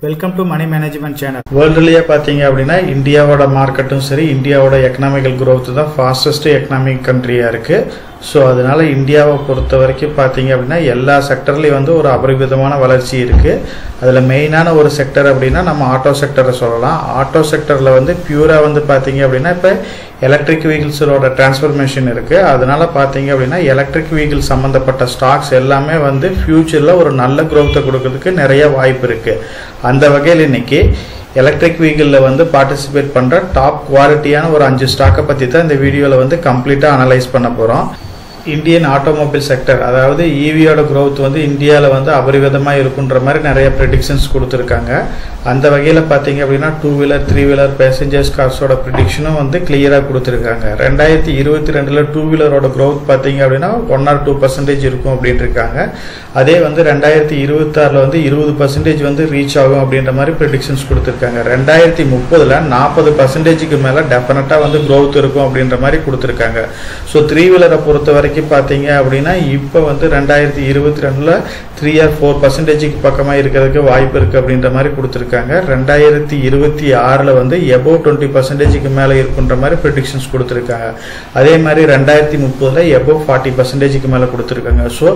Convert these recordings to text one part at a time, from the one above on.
Welcome to money management channel. வேர்ல்டுலயே பாத்தீங்க அப்படின்னா இந்தியாவோட மார்க்கெட்டும் சரி, இந்தியாவோட எக்கனாமிக்கல் growth தான் ஃபாஸ்டஸ்ட் எக்கனாமிக் கண்ட்ரியா இருக்கு. ஸோ அதனால இந்தியாவை பொறுத்த வரைக்கும் பார்த்தீங்க அப்படின்னா எல்லா செக்டர்லேயும் வந்து ஒரு அபரிமிதமான வளர்ச்சி இருக்கு. அதில் மெயினான ஒரு செக்டர் அப்படின்னா நம்ம ஆட்டோ செக்டரை சொல்லலாம். ஆட்டோ செக்டரில் வந்து பியூரா வந்து பார்த்தீங்க அப்படின்னா இப்போ எலக்ட்ரிக் வெஹிக்கிள்ஸோட டிரான்ஸ்ஃபர்மேஷன் இருக்கு. அதனால பார்த்தீங்க அப்படின்னா எலக்ட்ரிக் வெஹிக்கிள் சம்மந்தப்பட்ட ஸ்டாக்ஸ் எல்லாமே வந்து ஃபியூச்சரில் ஒரு நல்ல growth கொடுக்கறதுக்கு நிறைய வாய்ப்பு இருக்கு. அந்த வகையில் இன்னைக்கு எலக்ட்ரிக் வெஹிக்கிளில் வந்து பார்ட்டிசிபேட் பண்ணுற டாப் குவாலிட்டியான ஒரு 5 ஸ்டாக்கை பற்றி தான் இந்த வீடியோவில் வந்து கம்ப்ளீட்டாக அனலைஸ் பண்ண போகிறோம். இந்தியன் ஆட்டோமொபைல் செக்டர், அதாவது ஈவியோட growth வந்து இந்தியாவில் வந்து அபரிவிதமாக இருக்குன்ற மாதிரி நிறைய ப்ரெடிக்ஷன்ஸ் கொடுத்துருக்காங்க. அந்த வகையில் பார்த்தீங்க அப்படின்னா 2 வீலர் 3 வீலர் பேசஞ்சர்ஸ் கார்ஸோட ப்ரெடிக்ஷனும் வந்து கிளியராக கொடுத்துருக்காங்க. 2022 2 வீலரோட growth பார்த்தீங்க அப்படின்னா 1 or 2% இருக்கும் அப்படின்ட்டு இருக்காங்க. அதே வந்து 2026 வந்து 20% வந்து ரீச் ஆகும் அப்படின்ற மாதிரி ப்ரெடிக்ஷன்ஸ் கொடுத்துருக்காங்க. 2030 40% மேலே டெஃபினட்டாக வந்து growth இருக்கும் அப்படின்ற மாதிரி கொடுத்துருக்காங்க. ஸோ 3 வீலரை பொறுத்த வரைக்கும் பார்த்தீங்க அப்படின்னா இப்போ வந்து 2022 3 or 4% பக்கமாக இருக்கிறதுக்கு வாய்ப்பு இருக்குது அப்படின்ற மாதிரி கொடுத்துருக்காங்க. 2026 வந்து above 20% மேலே இருக்குன்ற மாதிரி ப்ரெடிக்ஷன்ஸ் கொடுத்துருக்காங்க. அதே மாதிரி 2030 above 40% மேலே கொடுத்துருக்காங்க. ஸோ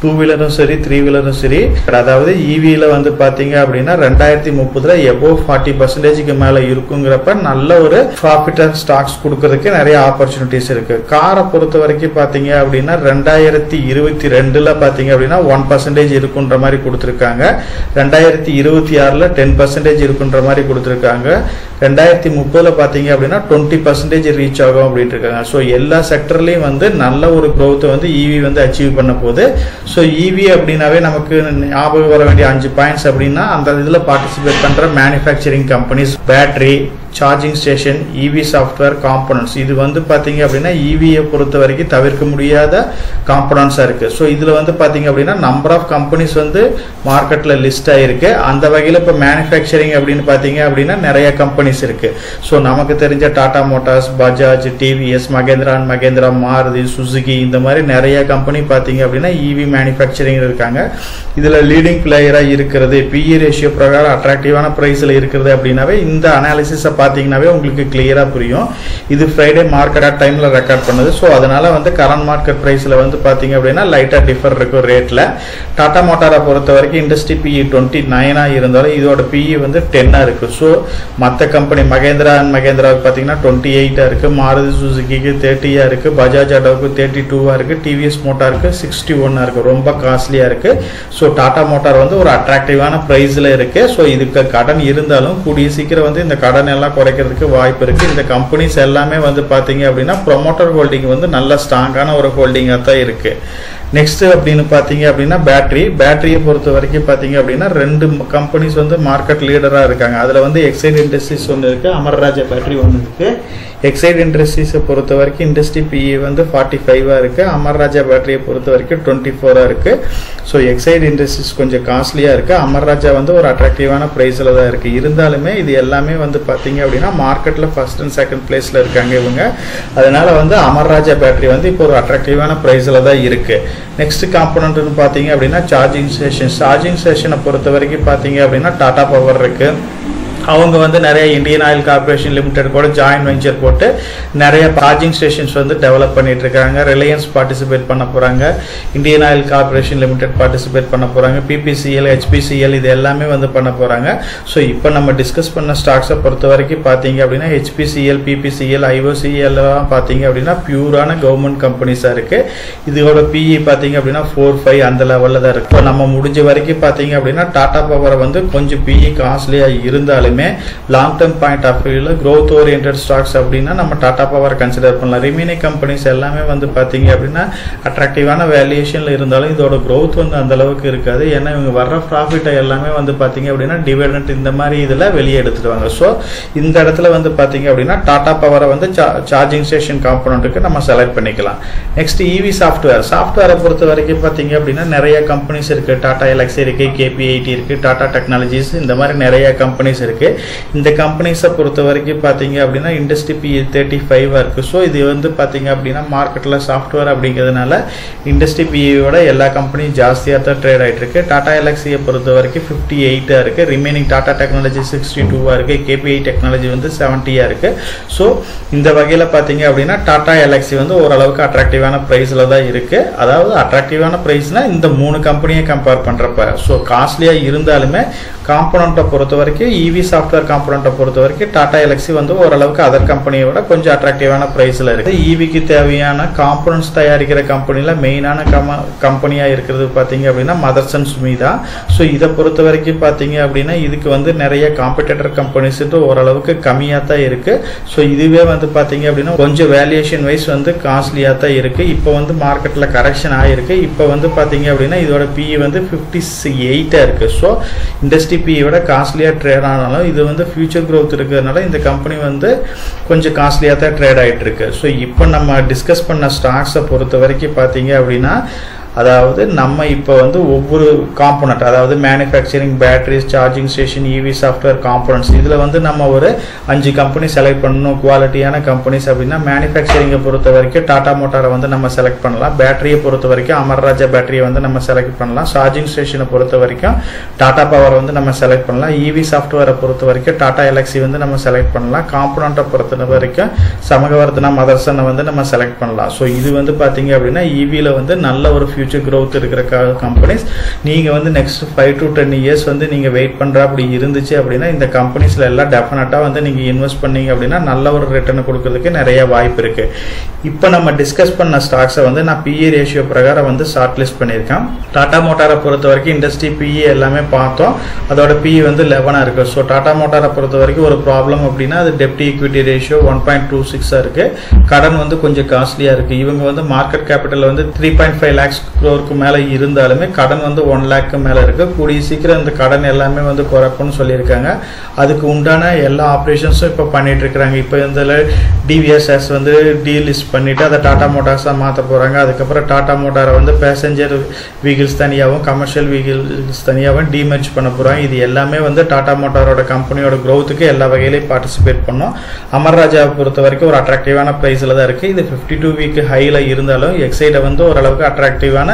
2 வீலரும் சரி 3 வீலரும் சரி, அதாவது ஈவியில் வந்து பார்த்தீங்க அப்படின்னா 2030 above 40% மேலே இருக்குங்கிறப்ப நல்ல ஒரு ப்ராஃபிட்டர் ஸ்டாக்ஸ் கொடுக்கறதுக்கு நிறைய ஆப்பர்ச்சுனிட்டிஸ் இருக்கு. காரை பொறுத்த வரைக்கும் பார்த்தீங்க அப்படின்னா 2022 பார்த்தீங்க அப்படின்னா 1% இருக்குன்ற மாதிரி கொடுத்துருக்காங்க. 2026 10% இருக்குன்ற மாதிரி கொடுத்துருக்காங்க. 2030 பார்த்தீங்க அப்படின்னா 20% ரீச் ஆகும் அப்படின்ட்டு இருக்காங்க. ஸோ எல்லா செக்டர்லையும் வந்து நல்ல ஒரு growth வந்து ஈவி வந்து அச்சீவ் பண்ண போகுது. ஸோ ஈவி அப்படின்னாவே நமக்கு ஞாபகம் வர வேண்டிய 5 பாயிண்ட்ஸ் அப்படின்னா அந்த இதில் பார்ட்டிசிபேட் பண்ணுற manufacturing companies, battery, charging station, EV software, components, இது வந்து பார்த்தீங்க அப்படின்னா ஈவியை பொறுத்த வரைக்கும் தவிர்க்க முடியாத காம்பனன்ட்ஸாக இருக்குது. ஸோ இதில் வந்து பார்த்தீங்க அப்படின்னா நம்பர் ஆஃப் கம்பெனிஸ் வந்து மார்க்கெட்டில் லிஸ்ட் ஆகிருக்கு. அந்த வகையில் இப்போ மேனுஃபேக்சரிங் அப்படின்னு பார்த்தீங்க அப்படின்னா நிறைய கம்பெனிஸ் இருக்குது. ஸோ நமக்கு தெரிஞ்ச Tata Motors, Bajaj, TVS, Mahindra and Mahindra, Maruti, Suzuki, இந்த மாதிரி நிறைய கம்பெனி பார்த்தீங்க அப்படின்னா இவி மேனுஃபேக்சரிங் இருக்காங்க. இதில் லீடிங் பிளேயராக இருக்கிறது, பிஇ ரேஷியோ பிரகாரம் அட்ராக்டிவான ப்ரைஸில் இருக்கிறது அப்படின்னாவே இந்த அனாலிசிஸை பார்த்தீங்கன்னாவே உங்களுக்கு கிளியரா புரியும். இது ஃப்ரைடே மார்க்கெட் டைம்ல ரெக்கார்ட் பண்ணது. ஸோ அதனால வந்து கரண்ட் மார்க்கெட் பிரைஸ்ல வந்து பாத்தீங்க அப்படின்னா லைட்டா டிஃபர் இருக்கும் ரேட்ல. டாடா மோட்டாரை பொறுத்த வரைக்கும் இண்டஸ்ட்ரி பிஇ 29 இருந்தாலும் இதோட பிஇ வந்து 10 இருக்கு. ஸோ மற்ற கம்பெனி மகேந்திரா அண்ட் மகேந்திராவுக்கு பார்த்தீங்கன்னா 28 இருக்கு, மாருதி சுசுகிக்கு 30 இருக்கு, பஜாஜ் ஆட்டோவுக்கு 32 இருக்கு, டிவிஎஸ் மோட்டாருக்கு 61 இருக்கு. ரொம்ப காஸ்ட்லியா இருக்கு. ஸோ டாடா மோட்டார் வந்து ஒரு அட்ராக்டிவான பிரைஸ்ல இருக்கு. ஸோ இதுக்கு கடன் இருந்தாலும் கூடிய சீக்கிரம் வந்து இந்த கடன் எல்லாம் குறைக்கிறதுக்கு வாய்ப்பு இருக்கு. இந்த கம்பெனிஸ் எல்லாமே வந்து பாத்தீங்க அப்படின்னா ப்ரொமோட்டர் ஹோல்டிங் வந்து நல்ல ஸ்ட்ராங்கான ஒரு ஹோல்டிங்கா தான் இருக்கு. நெக்ஸ்ட் அப்படின்னு பாத்தீங்க அப்படின்னா பேட்டரியை பொறுத்த வரைக்கும் பாத்தீங்க அப்படின்னா 2 கம்பெனிஸ் வந்து மார்க்கெட் லீடரா இருக்காங்க. அதுல வந்து எக்ஸைட் இண்டஸ்ட்ரீஸ் ஒன்று இருக்கு, அமர்ராஜா பேட்டரி ஒன்று இருக்கு. எக்ஸைட் இண்டஸ்ட்ரீஸை பொறுத்த வரைக்கும் இண்டஸ்ட்ரி பிஇ வந்து 45 இருக்கு, அமர்ராஜா பேட்டரியை பொறுத்த வரைக்கும் 24 இருக்கு. ஸோ எக்ஸைட் இண்டஸ்ட்ரீஸ் கொஞ்சம் காஸ்ட்லியா இருக்கு, அமர்ராஜா வந்து ஒரு அட்ராக்டிவான பிரைஸ்ல தான் இருக்கு. இருந்தாலுமே இது எல்லாமே வந்து பாத்தீங்க அப்படின்னா மார்க்கெட்ல ஃபர்ஸ்ட் அண்ட் செகண்ட் பிளேஸ்ல இருக்காங்க இவங்க. அதனால வந்து அமர்ராஜா பேட்டரி வந்து இப்போ ஒரு அட்ராக்டிவான பிரைஸ்ல தான் இருக்கு. நெக்ஸ்ட் காம்பனன்ட்னு பாத்தீங்க அப்படின்னா சார்ஜிங் ஸ்டேஷனை பொறுத்த வரைக்கும் பாத்தீங்க அப்படின்னா டாடா பவர் இருக்கு. அவங்க வந்து நிறைய இந்தியன் ஆயில் கார்பரேஷன் லிமிடெட் கூட ஜாயின்ட் வெஞ்சர் போட்டு நிறைய சார்ஜிங் ஸ்டேஷன்ஸ் வந்து டெவலப் பண்ணிட்டு இருக்காங்க. ரிலையன்ஸ் பார்ட்டிசிபேட் பண்ண போறாங்க, Indian oil corporation limited participate பண்ண போறாங்க, பிபிசிஎல், ஹெச்பிசிஎல், இது எல்லாமே வந்து பண்ண போறாங்க. ஸோ இப்போ நம்ம டிஸ்கஸ் பண்ண ஸ்டாக்ஸை பொறுத்த வரைக்கும் பார்த்தீங்க அப்படின்னா ஹெச்பிசிஎல், பிபிசிஎல், ஐஓசிஎல் பார்த்தீங்க அப்படின்னா பியூரான கவர்மெண்ட் கம்பெனிஸா இருக்கு. இதோட பிஇ பார்த்தீங்க அப்படின்னா 4-5 அந்த லெவலில் தான் இருக்கு. இப்போ நம்ம முடிஞ்ச வரைக்கும் பார்த்தீங்க அப்படின்னா டாடா பவரை வந்து கொஞ்சம் பிஇ காஸ்ட்லியா இருந்தாலும் லாங் டர்ம் பாயிண்ட் ஆஃப் வியூல growth oriented ஸ்டாக்ஸ் அப்படின்னா நம்ம டாடா பவர் கன்சிடர் பண்ணலாம். ரிமைனிங் கம்பெனிஸ் எல்லாமே வந்து பாத்தீங்க அப்படின்னா அட்ராக்டிவான வேல்யூஷன்ல இருந்தாலும் இதோட growth வந்து அந்த அளவுக்கு இருக்காது. ஏன்னா இவங்க வர்ற ப்ராஃபிட் எல்லாமே வந்து பாத்தீங்க அப்படின்னா டிவிடெண்ட் இந்த மாதிரி இதுல வெளியே எடுத்துடுவாங்க. ஸோ இந்த இடத்துல வந்து பாத்தீங்க அப்படின்னா டாடா பவரை வந்து சார்ஜிங் ஸ்டேஷன் காம்பனன்ட்டுக்கு நம்ம செலக்ட் பண்ணிக்கலாம். நெக்ஸ்ட் இவி சாஃப்ட்வேரை பொறுத்த வரைக்கும் பாத்தீங்க அப்படின்னா நிறைய கம்பெனிஸ் இருக்கு. டாடா எலக்ஸி இருக்கு, கேபிஐடி இருக்கு, டாடா டெக்னாலஜிஸ், இந்த மாதிரி நிறைய கம்பெனிஸ் இருக்கு. இருக்கு. இந்த கம்பெனிஸை பொறுத்த வரைக்கும் பார்த்தீங்க அப்படின்னா இண்டஸ்ட்ரி PE 35 இருக்கு. ஸோ இது வந்து பார்த்தீங்க அப்படின்னா மார்க்கெட்டில் சாஃப்ட்வேர் அப்படிங்கிறதுனால இண்டஸ்ட்ரி PEயோட எல்லா கம்பெனியும் ஜாஸ்தியாக தான் ட்ரேட் ஆகிட்டு இருக்கு. டாடா எலக்ஸியை பொறுத்த வரைக்கும் 58 இருக்கு. ரிமைனிங் டாடா டெக்னாலஜி 62 இருக்கு. KPI டெக்னாலஜி வந்து 70 இருக்கு. ஸோ இந்த வகையில் பார்த்தீங்க அப்படின்னா டாடா எலக்ஸி வந்து ஓரளவுக்கு அட்ராக்டிவான பிரைஸ்ல தான் இருக்கு. அதாவது அட்ராக்டிவான பிரைஸ்னா இந்த 3 கம்பெனியை கம்பேர் பண்றப்ப ஸோ காஸ்ட்லியா இருந்தாலுமே காம்பனண்ட்டை பொறுத்த வரைக்கும் EV சாஃப்ட்வேர் காம்பனண்ட்டை பொறுத்த வரைக்கும் டாடா எலக்ஸி வந்து ஓரளவுக்கு அதர் கம்பெனியை விட கொஞ்சம் அட்ராக்டிவான பிரைஸ்ல இருக்கு. EVக்கு தேவையான காம்பனண்ட்ஸ் தயாரிக்கிற கம்பெனில மெயினான கம்பெனியா இருக்கிறது பார்த்தீங்க அப்படின்னா மதர்சன் சுமிதா. ஸோ இதை பொறுத்த வரைக்கும் பார்த்தீங்க அப்படின்னா இதுக்கு வந்து நிறைய காம்படிட்டர் கம்பெனிஸ் ஓரளவுக்கு கம்மியாக தான் இருக்கு. ஸோ இதுவே வந்து பார்த்தீங்க அப்படின்னா கொஞ்சம் வேல்யூஷன் வைஸ் வந்து காஸ்ட்லியாக தான் இருக்கு. இப்போ வந்து மார்க்கெட்ல கரெக்ஷன் ஆயிருக்கு. இப்போ வந்து பார்த்தீங்க அப்படின்னா இதோட PE வந்து 58 இருக்கு. ஸோ இண்டஸ்ட்ரி PEயோட காஸ்ட்லியாக ட்ரேட் ஆனாலும் இது வந்து ஃபியூச்சர் க்ரோத் இருக்கிறதுனால இந்த கம்பெனி வந்து கொஞ்சம் காஸ்ட்லியாக தான் ட்ரேட் ஆகிட்டு இருக்கு. ஸோ இப்போ நம்ம டிஸ்கஸ் பண்ண ஸ்டாக்ஸை பொறுத்த வரைக்கும் பார்த்தீங்க அப்படின்னா அதாவது நம்ம இப்போ வந்து ஒவ்வொரு காம்பனண்ட் அதாவது manufacturing batteries charging station EV software components இதில் வந்து நம்ம ஒரு 5 கம்பெனி செலக்ட் பண்ணணும் குவாலிட்டியான கம்பெனிஸ் அப்படின்னா மேனுஃபேக்சரிங்கை பொறுத்த வரைக்கும் டாடா மோட்டாரை வந்து நம்ம செலக்ட் பண்ணலாம். பேட்டரியை பொறுத்த வரைக்கும் அமர்ராஜா பேட்டரியை வந்து நம்ம செலக்ட் பண்ணலாம். சார்ஜிங் ஸ்டேஷனை பொறுத்த வரைக்கும் டாடா பவர் வந்து நம்ம செலக்ட் பண்ணலாம். EV சாஃப்ட்வேரை பொறுத்த வரைக்கும் டாடா எலக்ஸி வந்து நம்ம செலக்ட் பண்ணலாம். காம்பனண்ட்டை பொறுத்த வரைக்கும் சமகவர்த்தனா மதர்சனை வந்து நம்ம செலக்ட் பண்ணலாம். ஸோ இது வந்து பார்த்தீங்க அப்படின்னா EVல வந்து நல்ல ஒரு ஃபியூச்சர் growth இருக்கிற கம்பெனிஸ். நீங்க வந்து நெக்ஸ்ட் 5 to 10 இயர்ஸ் வந்து நீங்க வெயிட் பண்ற அப்படி இருந்துச்சு அப்படின்னா இந்த கம்பெனிஸ்ல எல்லாம் டெஃபினட்டா வந்து நீங்க இன்வெஸ்ட் பண்ணீங்க அப்படின்னா நல்ல ஒரு ரிட்டர்ன் கொடுக்கிறதுக்கு நிறைய வாய்ப்பு இருக்கு. இப்போ நம்ம டிஸ்கஸ் பண்ண ஸ்டாக்ஸை வந்து நான் PE ரேஷியோ பிரகாரம் வந்து ஷார்ட் லிஸ்ட் பண்ணியிருக்கேன். டாடா மோட்டாரை பொறுத்த வரைக்கும் இண்டஸ்ட்ரி PE எல்லாமே பார்த்தோம். அதோட PE வந்து 11 இருக்கு. ஸோ டாடா மோட்டாரை பொறுத்த வரைக்கும் ஒரு ப்ராப்ளம் அப்படின்னா அது டெப்ட் ஈக்விட்டி ரேஷியோ 1.26 இருக்கு. கடன் வந்து கொஞ்சம் காஸ்ட்லியா இருக்கு. இவங்க வந்து மார்க்கெட் கேபிட்டல் வந்து 3.5 lakhs crore மேல இருந்தாலுமே கடன் வந்து 1 lakh மேல இருக்கு. கூடிய சீக்கிரம் இந்த கடன் எல்லாமே வந்து குறைப்புன்னு சொல்லியிருக்காங்க. அதுக்கு உண்டான எல்லா ஆப்ரேஷன்ஸும் இப்போ பண்ணிட்டு இருக்கிறாங்க. இப்போ இதில் DVSS வந்து டீலிஸ்ட் பண்ணிட்டு அதை டாடா மோட்டார்ஸாக மாற்ற போறாங்க. அதுக்கப்புறம் டாடா மோட்டாரை வந்து பேசஞ்சர் வெஹிக்கிள்ஸ் தனியாகவும் கமர்ஷியல் வெஹிக்கிள்ஸ் தனியாகவும் டீமர்ஜ் பண்ண போறாங்க. இது எல்லாமே வந்து டாடா மோட்டாரோட கம்பெனியோட growthக்கு எல்லா வகையிலையும் பார்ட்டிசிபேட் பண்ணும். அமர்ராஜாவை பொறுத்த வரைக்கும் ஒரு அட்ராக்டிவான பிரைஸ்ல தான் இருக்கு. இது 52 வீக் ஹைல இருந்தாலும் எக்ஸைட வந்து ஓரளவுக்கு அட்ராக்டிவான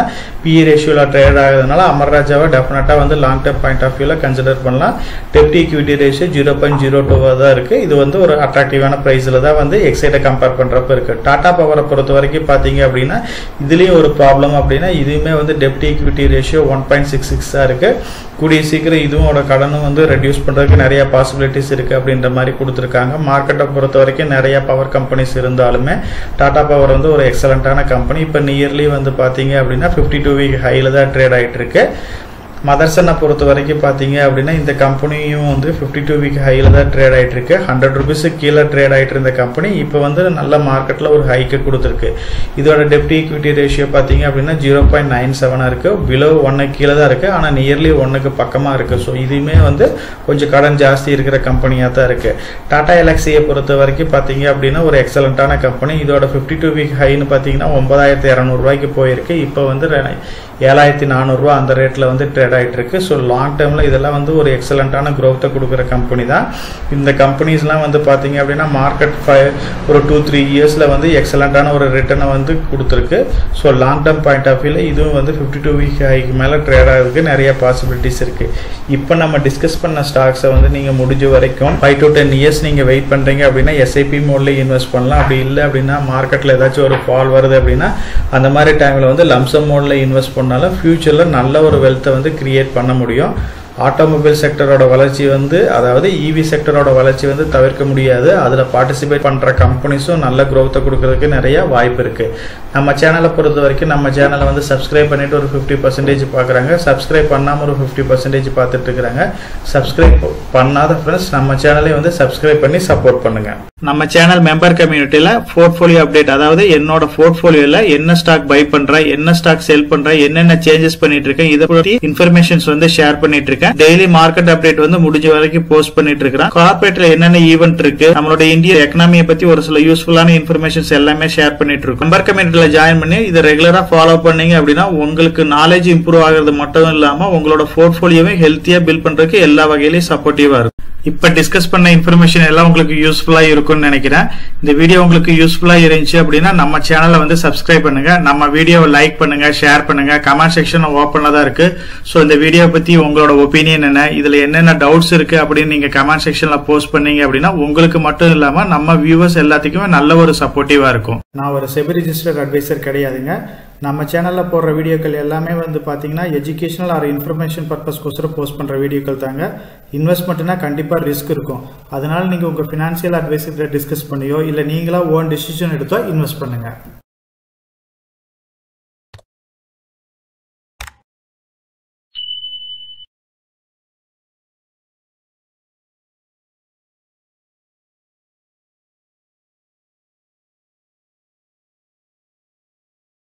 PE ரேஷியோல ட்ரேட் ஆகுறதுனால அமர்ராஜாவை டெஃபினட்டா வந்து லாங் டர்ம் பாயிண்ட் ஆஃப் வியூல கன்சிடர் பண்ணலாம். டெப்ட் ஈக்விட்டி ரேஷியோ 0.02 தான் இருக்கு. இது வந்து ஒரு அட்ராக்டிவான பிரைஸ்ல தான் வந்து எக்ஸைட கம்பேர் பண்றப்ப இருக்கு. டாடா பவரை பொறுத்த வரைக்கும் பாத்தீங்க அப்படின்னா இதுலயும் ஒரு ப்ராப்ளம் அப்படின்னா இதுவுமே வந்து டெப்ட் ஈக்விட்டி ரேஷியோ 1.66 தான் இருக்கு. கூடிய சீக்கிரம் இதுவோட கடனும் வந்து ரெடியூஸ் பண்றதுக்கு நிறைய பாசிபிலிட்டிஸ் இருக்கு அப்படின்ற மாதிரி கொடுத்துருக்காங்க. மார்க்கெட்டை பொறுத்த வரைக்கும் நிறைய பவர் கம்பெனிஸ் இருந்தாலுமே டாடா பவர் வந்து ஒரு எக்ஸலண்டான கம்பெனி. இப்போ நியர்லி வந்து பாத்தீங்க அப்படின்னா 52 வீக் ஹைல தான் ட்ரேட் ஆயிட்டு இருக்கு. மதர்சனை பொறுத்த வரைக்கும் பார்த்தீங்க அப்படின்னா இந்த கம்பெனியும் வந்து 52 வீக் ஹைல தான் ட்ரேட் ஆகிட்டு இருக்கு. 100 rupees கீழே ட்ரேட் ஆகிட்டு இருந்த கம்பெனி இப்போ வந்து நல்ல மார்க்கெட்டில் ஒரு ஹைக்கு கொடுத்துருக்கு. இதோட டெப்ட் ஈக்விட்டி ரேஷியோ பார்த்தீங்க அப்படின்னா 0.97 இருக்கு. பிலோ 1 கீழே தான் இருக்கு. ஆனால் நியர்லி 1க்கு பக்கமாக இருக்கு. ஸோ இதுவுமே வந்து கொஞ்சம் கடன் ஜாஸ்தி இருக்கிற கம்பெனியாக தான் இருக்கு. டாடா எலக்ஸியை பொறுத்த வரைக்கும் பார்த்தீங்க அப்படின்னா ஒரு எக்ஸலண்டான கம்பெனி. இதோட 52 வீக் ஹைன்னு பார்த்தீங்கன்னா 9200 ரூபாய்க்கு போயிருக்கு. இப்போ வந்து 7400 ரூபா அந்த ரேட்டில் வந்து ட்ரேட் ஆகிட்டு இருக்கு. ஸோ லாங் டேர்மில் இதெல்லாம் வந்து ஒரு எக்ஸலண்டான க்ரோத்தை கொடுக்குற கம்பெனி தான். இந்த கம்பெனிஸ்லாம் வந்து பார்த்தீங்க அப்படின்னா மார்க்கெட் ஒரு 2-3 இயர்ஸில் வந்து எக்ஸலண்டான ஒரு ரிட்டர்னை வந்து கொடுத்துருக்கு. So long term point of வியூவில் இதுவும் வந்து 52 வீக் ஹைக்கு மேலே ட்ரேட் ஆகிறதுக்கு நிறைய பாசிபிலிட்டிஸ் இருக்கு. இப்போ நம்ம டிஸ்கஸ் பண்ண ஸ்டாக்ஸை வந்து நீங்கள் முடிஞ்ச வரைக்கும் 5 to 10 இயர்ஸ் நீங்கள் வெயிட் பண்ணுறீங்க அப்படின்னா SIP மோட்லேயே இன்வெஸ்ட் பண்ணலாம். அப்படி இல்லை அப்படின்னா மார்க்கெட்டில் ஏதாச்சும் ஒரு ஃபால் வருது அப்படின்னா அந்த மாதிரி டைமில் வந்து லம்சம் மோட்ல இன்வெஸ்ட் பண்ணாலும் ஃபியூச்சர்ல நல்ல ஒரு வெல்த்தை வந்து கிரியேட் பண்ண முடியும். ஆட்டோமொபைல் செக்டரோட வளர்ச்சி வந்து அதாவது EV செக்டரோட வளர்ச்சி வந்து தவிர்க்க முடியாது. அதில் பார்ட்டிசிபேட் பண்ணுற கம்பெனிஸும் நல்ல க்ரோத்தை கொடுக்கறதுக்கு நிறைய வாய்ப்பு இருக்கு. நம்ம சேனலை பொறுத்த வரைக்கும் நம்ம சேனலை வந்து சப்ஸ்கிரைப் பண்ணிட்டு ஒரு 50% பார்க்குறாங்க. சப்ஸ்கிரைப் பண்ணாமல் ஒரு 50% பார்த்துட்டு இருக்கிறாங்க. சப்ஸ்கிரைப் பண்ணாத ஃப்ரெண்ட்ஸ் நம்ம சேனலை வந்து சப்ஸ்கிரைப் பண்ணி சப்போர்ட் பண்ணுங்க. நம்ம சேனல் மெம்பர் கம்யூனிட்டியில போர்ட்ஃபோலியோ அப்டேட் அதாவது என்னோட போர்ட்ஃபோலியோல என்ன ஸ்டாக் பை பண்றேன், என்ன ஸ்டாக் செல் பண்றேன், என்னென்ன சேஞ்சஸ் பண்ணிட்டு இருக்கேன், இதை பத்தி இன்ஃபர்மேஷன்ஸ் வந்து ஷேர் பண்ணிட்டு இருக்கேன். டெய்லி மார்க்கெட் அப்டேட் வந்து முடிஞ்ச வரைக்கும் போஸ்ட் பண்ணிட்டு இருக்கிறேன். கார்பரேட்ல என்னென்ன ஈவென்ட் இருக்கு, நம்மளோட இந்திய எக்கனாமியை பத்தி ஒரு சில யூஸ்ஃபுல்லான இன்ஃபர்மேஷன்ஸ் எல்லாமே ஷேர் பண்ணிட்டு இருக்கோம். மெம்பர் கம்யூனிட்டியில ஜாயின் பண்ணி இதை ரெகுலரா ஃபாலோ பண்ணீங்க அப்படின்னா உங்களுக்கு நாலேஜ் இம்ப்ரூவ் ஆகிறது மட்டும் இல்லாம உங்களோட போர்ட்ஃபோலியோவை ஹெல்த்தியா பில்ட் பண்றதுக்கு எல்லா வகையிலையும் சப்போர்ட்டிவா இருக்கும். இப்ப டிஸ்கஸ் பண்ண இன்ஃபர்மேஷன் எல்லாம் உங்களுக்கு யூஸ்ஃபுல்லா இருக்கும்னு நினைக்கிறேன். இந்த வீடியோ உங்களுக்கு யூஸ்ஃபுல்லா இருந்துச்சு அப்படின்னா நம்ம சேனலை வந்து சப்ஸ்கிரைப் பண்ணுங்க, நம்ம வீடியோவை லைக் பண்ணுங்க, ஷேர் பண்ணுங்க. கமெண்ட் செக்ஷன் ஓப்பன்ல தான் இருக்கு. சோ இந்த வீடியோ பத்தி உங்களோட ஒப்பீனியன் என்ன, இதுல என்னென்ன டவுட்ஸ் இருக்கு அப்படின்னு நீங்க கமெண்ட் செக்ஷன்ல போஸ்ட் பண்ணீங்க அப்படின்னா உங்களுக்கு மட்டும் இல்லாம நம்ம வியூவர்ஸ் எல்லாத்துக்குமே நல்ல ஒரு சப்போர்ட்டிவா இருக்கும். நான் ஒரு செபி ரிஜிஸ்டர்ட் அட்வைசர் கிடையாதுங்க. நம்ம சேனல்ல போடுற வீடியோக்கள் எல்லாமே வந்து பாத்தீங்கன்னா எஜுகேஷனல் ஆர் இன்ஃபர்மேஷன் பர்பஸ்க்கோசரம் போஸ்ட் பண்ற வீடியோக்கள் தாங்க. இன்வெஸ்ட்மெண்ட்னா கண்டிப்பா ரிஸ்க் இருக்கும். அதனால நீங்க உங்க ஃபினான்ஷியல் அட்வைசர் டிஸ்கஸ் பண்ணியோ இல்ல நீங்களா ஓன் டிசிஷன் எடுத்தோ இன்வெஸ்ட் பண்ணுங்க.